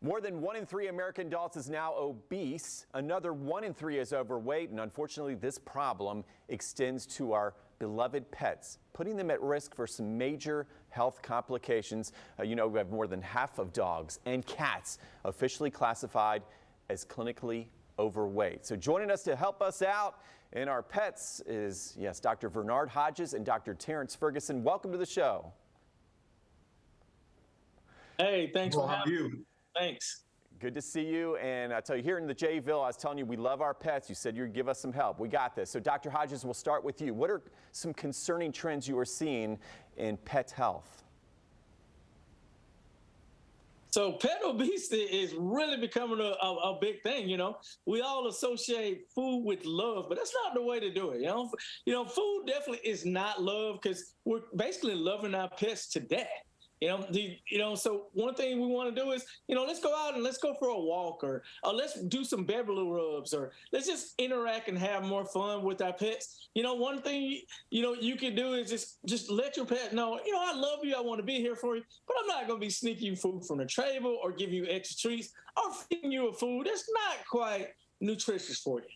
More than 1 in 3 American adults is now obese. Another 1 in 3 is overweight. And unfortunately, this problem extends to our beloved pets, putting them at risk for some major health complications. We have more than half of dogs and cats officially classified as clinically overweight. So joining us to help us out in our pets is, yes, Dr. Vernard Hodges and Dr. Terrence Ferguson. Welcome to the show. Hey, thanks for having me. Thanks. Good to see you. And I tell you, here in the Jayville, I was telling you, we love our pets. You said you'd give us some help. We got this. So Dr. Hodges, we'll start with you. What are some concerning trends you are seeing in pet health? So pet obesity is really becoming a big thing. We all associate food with love, but that's not the way to do it. Food definitely is not love, because we're basically loving our pets to death. So one thing we want to do is, let's go out and let's go for a walk, or let's do some Beverly rubs, or let's just interact and have more fun with our pets. One thing, you can do is just let your pet know, I love you, I want to be here for you, but I'm not going to be sneaking you food from the table or giving you extra treats or feeding you a food that's not quite nutritious for you.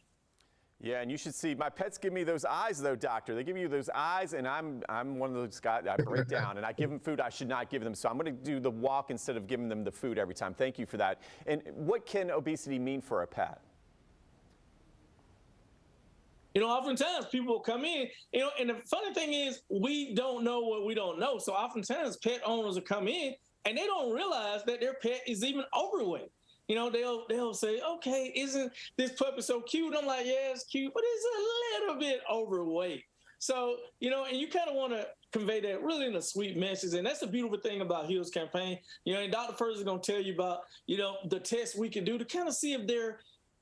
Yeah, and you should see, my pets give me those eyes, though, doctor. They give you those eyes, and I'm one of those guys, I break down, and I give them food I should not give them. So I'm going to do the walk instead of giving them the food every time. Thank you for that. And what can obesity mean for a pet? Oftentimes people will come in, and the funny thing is, we don't know what we don't know. So oftentimes pet owners will come in, and they don't realize that their pet is even overweight. They'll say, okay, isn't this puppy so cute? I'm like, yeah, it's cute, but it's a little bit overweight. So, and you kind of want to convey that really in a sweet message. And that's the beautiful thing about Heels Campaign. And Dr. Ferguson is going to tell you about, the tests we can do to kind of see if they're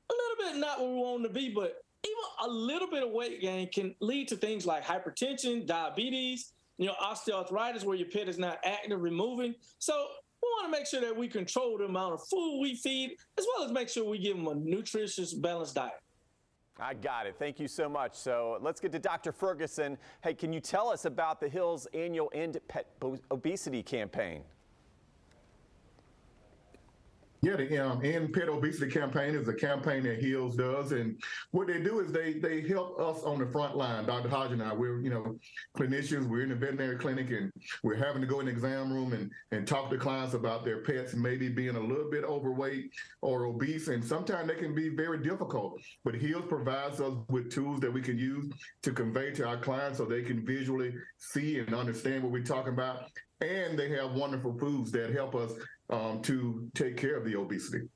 a little bit not where we want them to be, but even a little bit of weight gain can lead to things like hypertension, diabetes, osteoarthritis, where your pet is not actively moving. So we want to make sure that we control the amount of food we feed, as well as make sure we give them a nutritious, balanced diet. I got it. Thank you so much. So let's get to Dr. Ferguson. Hey, can you tell us about the Hills annual End Pet Obesity Campaign? Yeah, the End Pet Obesity Campaign is a campaign that Hills does, and what they do is they help us on the front line. Dr. Hodges and I, we're clinicians. We're in the veterinary clinic, and we're having to go in the exam room and talk to clients about their pets maybe being a little bit overweight or obese, and sometimes they can be very difficult. But Hills provides us with tools that we can use to convey to our clients so they can visually see and understand what we're talking about. And they have wonderful foods that help us to take care of the obesity.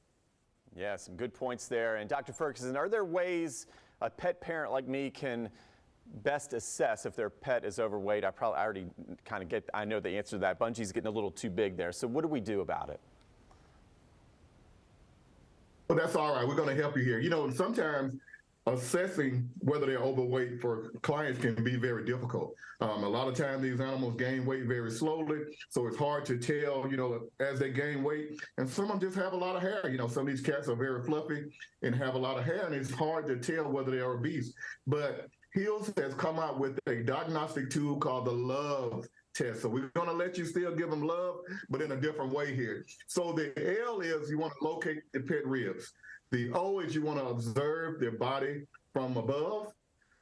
Yeah, some good points there. And Dr. Ferguson, are there ways a pet parent like me can best assess if their pet is overweight? I already I know the answer to that. Bungie's getting a little too big there. So what do we do about it? Well, that's all right. We're going to help you here. Sometimes assessing whether they're overweight for clients can be very difficult. A lot of times these animals gain weight very slowly, so it's hard to tell, as they gain weight. And some of them just have a lot of hair. Some of these cats are very fluffy and have a lot of hair, and it's hard to tell whether they are obese. But Hills has come out with a diagnostic tool called the Love test. So we're going to let you still give them love, but in a different way here. So the L is you want to locate the pet ribs. The O is you want to observe their body from above.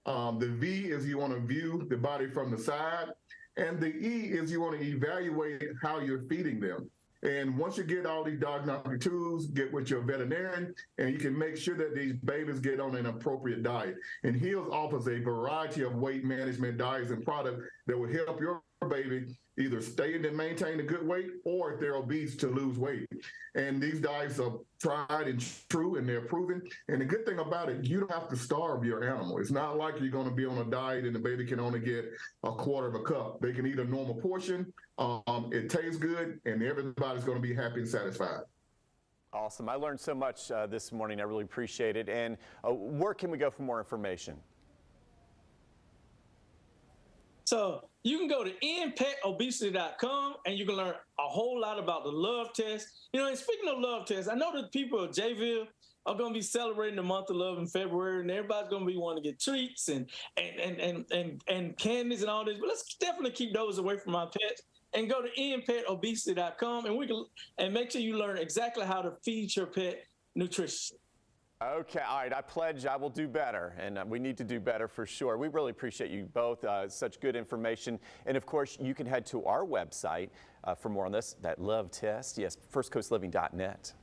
The V is you want to view the body from the side. And the E is you want to evaluate how you're feeding them. And once you get all these diagnostic tools, get with your veterinarian, and you can make sure that these babies get on an appropriate diet. And Hills offers a variety of weight management diets and products that will help your baby either stay and maintain a good weight, or if they're obese, to lose weight. And these diets are tried and true, and they're proven. And the good thing about it, you don't have to starve your animal. It's not like you're going to be on a diet and the baby can only get a quarter of a cup. They can eat a normal portion. It tastes good, and everybody's going to be happy and satisfied. Awesome. I learned so much this morning. I really appreciate it. And where can we go for more information? So you can go to endpetobesity.com, and you can learn a whole lot about the love test. And speaking of love tests, I know that people at Jayville are going to be celebrating the month of love in February, and everybody's going to be wanting to get treats and candies and all this. But let's definitely keep those away from our pets. and go to endpetobesity.com, and make sure you learn exactly how to feed your pet nutrition. Okay, all right, I pledge I will do better, and we need to do better for sure. We really appreciate you both, such good information. And of course, you can head to our website for more on this, that love test. Yes, firstcoastliving.net.